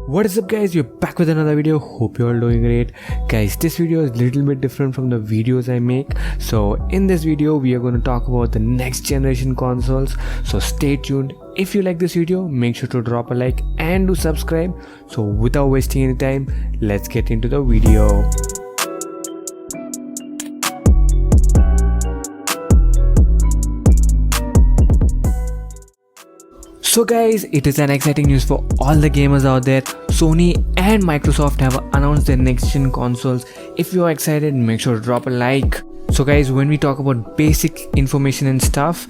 What is up guys, you're back with another video. Hope you're all doing great. Guys, this video is a little bit different from the videos I make. So in this video we are going to talk about the next generation consoles, so stay tuned. If you like this video, make sure to drop a like and do subscribe. So without wasting any time, let's get into the video. So guys, it is an exciting news for all the gamers out there. Sony and Microsoft have announced their next gen consoles. If you are excited, make sure to drop a like. So guys, when we talk about basic information and stuff,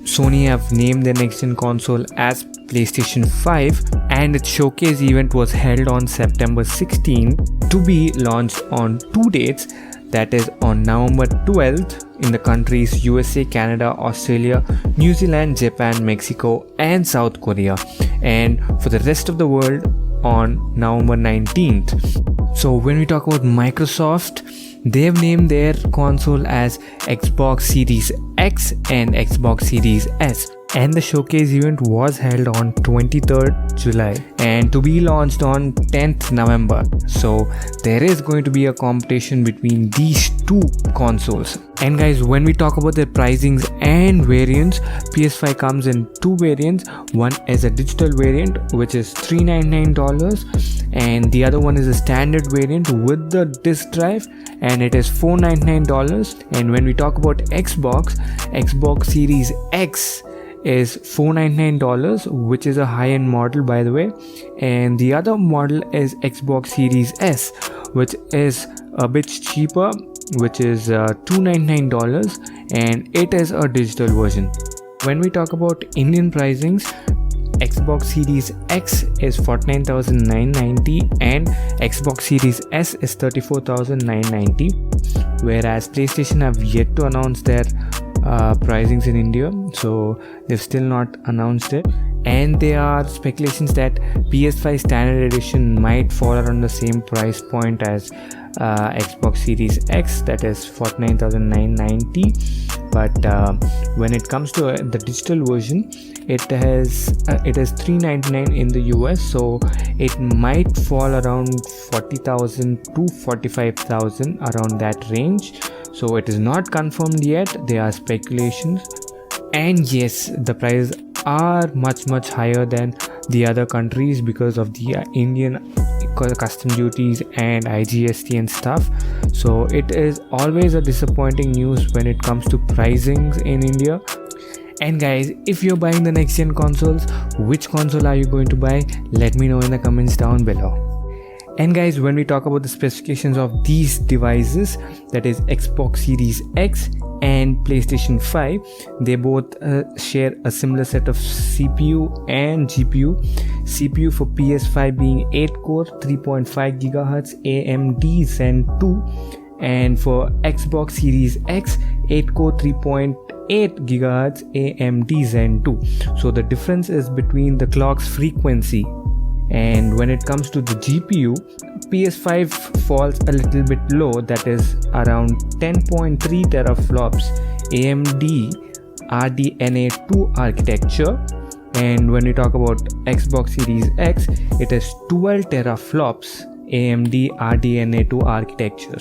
Sony have named their next gen console as PlayStation 5 and its showcase event was held on September 16 to be launched on two dates, that is on November 12th in the countries USA, Canada, Australia, New Zealand, Japan, Mexico and South Korea, and for the rest of the world on November 19th. So when we talk about Microsoft, they have named their console as Xbox Series X and Xbox Series S, and the showcase event was held on 23rd July and to be launched on 10th November. So there is going to be a competition between these two consoles. And guys, when we talk about their pricings and variants, PS5 comes in two variants. One is a digital variant which is $399 and the other one is a standard variant with the disc drive and it is $499. And when we talk about Xbox Series X is $499, which is a high-end model by the way, and the other model is Xbox Series S, which is a bit cheaper, which is $299 and it is a digital version. When we talk about Indian pricings, Xbox Series X is $49,990 and Xbox Series S is $34,990, whereas PlayStation have yet to announce their pricings in India, so they've still not announced it. And there are speculations that PS5 standard edition might fall around the same price point as Xbox Series X, that is $49,990. But when it comes to the digital version, it is $399 in the US, so it might fall around $40,000 to $45,000, around that range. So it is not confirmed yet, there are speculations. And yes, the prices are much higher than the other countries because of the Indian custom duties and IGST and stuff. So it is always a disappointing news when it comes to pricings in India. And guys, if you're buying the next gen consoles, which console are you going to buy? Let me know in the comments down below. And guys, when we talk about the specifications of these devices, that is Xbox Series X and PlayStation 5, they both share a similar set of CPU and GPU. CPU for PS5 being 8-core 3.5 GHz AMD Zen 2, and for Xbox Series X 8-core 3.8 GHz AMD Zen 2. So the difference is between the clock's frequency. And when it comes to the GPU, PS5 falls a little bit low, that is around 10.3 teraflops AMD RDNA 2 architecture. And when we talk about Xbox Series X, it is 12 teraflops AMD RDNA 2 architecture.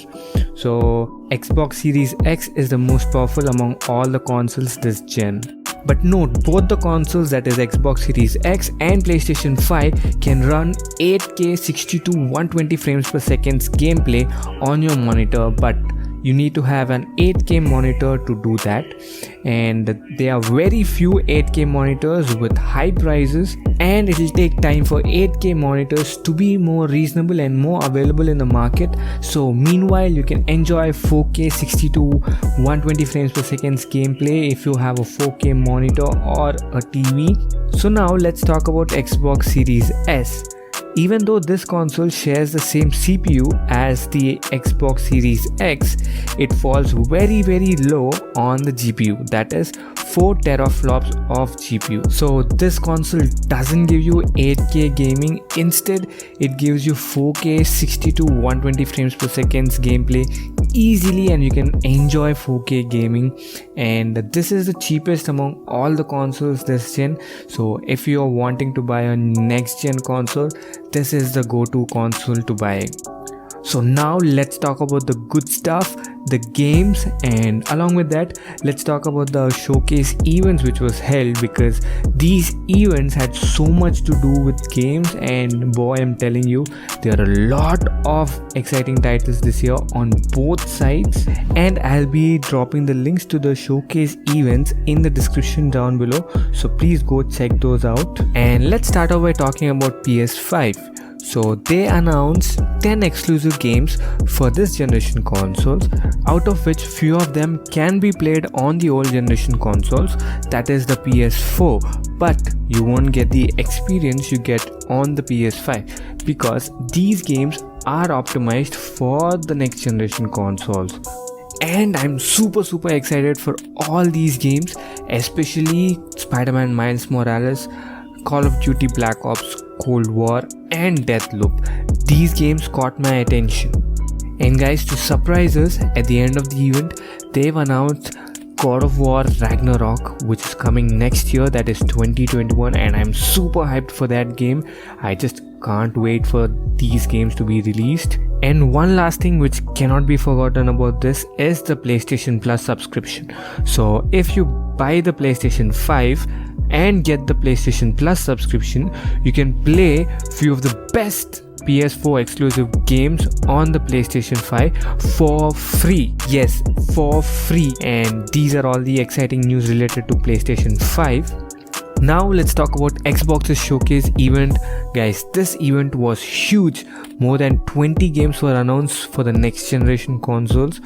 So Xbox Series X is the most powerful among all the consoles this gen. But note, both the consoles, that is Xbox Series X and PlayStation 5, can run 8K 60 to 120 frames per second gameplay on your monitor, but you need to have an 8K monitor to do that. And there are very few 8K monitors with high prices, and it will take time for 8K monitors to be more reasonable and more available in the market. So meanwhile, you can enjoy 4K 60 to 120 frames per second gameplay if you have a 4K monitor or a TV. So now let's talk about Xbox Series S. Even though this console shares the same CPU as the Xbox Series X, it falls very low on the GPU, that is 4 teraflops of GPU. So this console doesn't give you 8K gaming, instead it gives you 4K 60 to 120 frames per second gameplay easily, and you can enjoy 4K gaming. And this is the cheapest among all the consoles this gen. So if you are wanting to buy a next gen console, this is the go-to console to buy. So now let's talk about the good stuff, the games, and along with that let's talk about the showcase events which was held, because these events had so much to do with games, and boy, I'm telling you, there are a lot of exciting titles this year on both sides, and I'll be dropping the links to the showcase events in the description down below, so please go check those out. And let's start off by talking about PS5. So they announced 10 exclusive games for this generation consoles, out of which few of them can be played on the old generation consoles, that is the PS4, but you won't get the experience you get on the PS5 because these games are optimized for the next generation consoles. And I'm super excited for all these games, especially Spider-Man Miles Morales, Call of Duty Black Ops Cold War, and Deathloop. These games caught my attention. And guys, to surprise us, at the end of the event they've announced God of War Ragnarok, which is coming next year, that is 2021, and I'm super hyped for that game. I just can't wait for these games to be released. And one last thing which cannot be forgotten about this is the PlayStation Plus subscription. So if you buy the PlayStation 5 and get the PlayStation Plus subscription, you can play few of the best PS4 exclusive games on the PlayStation 5 for free. Yes, for free. And these are all the exciting news related to PlayStation 5. Now let's talk about Xbox's showcase event. Guys, this event was huge. More than 20 games were announced for the next generation consoles.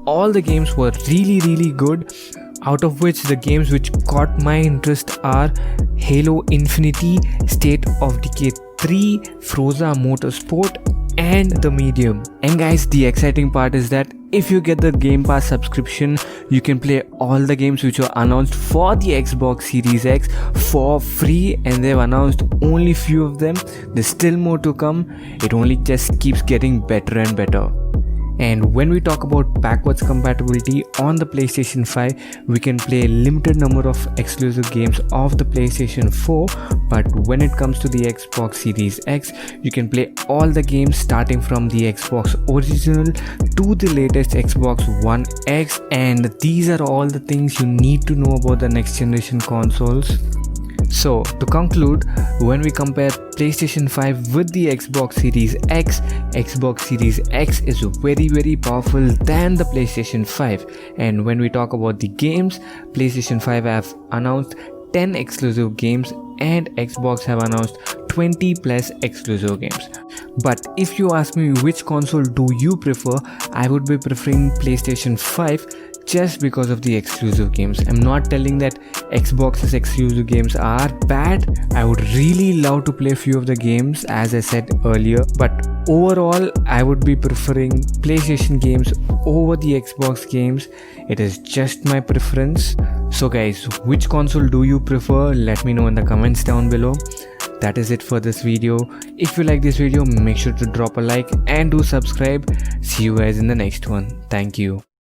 All the games were really good, out of which the games which caught my interest are Halo Infinity, State of Decay 3, Forza Motorsport, and The Medium. And guys, the exciting part is that if you get the Game Pass subscription, you can play all the games which were announced for the Xbox Series X for free, and they've announced only few of them. There's still more to come. It only just keeps getting better and better. And when we talk about backwards compatibility on the PlayStation 5, we can play a limited number of exclusive games of the PlayStation 4, but when it comes to the Xbox Series X, you can play all the games starting from the Xbox original to the latest Xbox One X, and these are all the things you need to know about the next generation consoles. So to conclude, when we compare PlayStation 5 with the Xbox Series X, Xbox Series X is very powerful than the PlayStation 5. And when we talk about the games, PlayStation 5 have announced 10 exclusive games and Xbox have announced 20 plus exclusive games. But if you ask me which console do you prefer, I would be preferring PlayStation 5 just because of the exclusive games. I'm not telling that Xbox's exclusive games are bad. I would really love to play a few of the games as I said earlier, but overall I would be preferring PlayStation games over the Xbox games. It is just my preference. So guys, which console do you prefer? Let me know in the comments down below. That is it for this video. If you like this video, make sure to drop a like and do subscribe. See you guys in the next one. Thank you.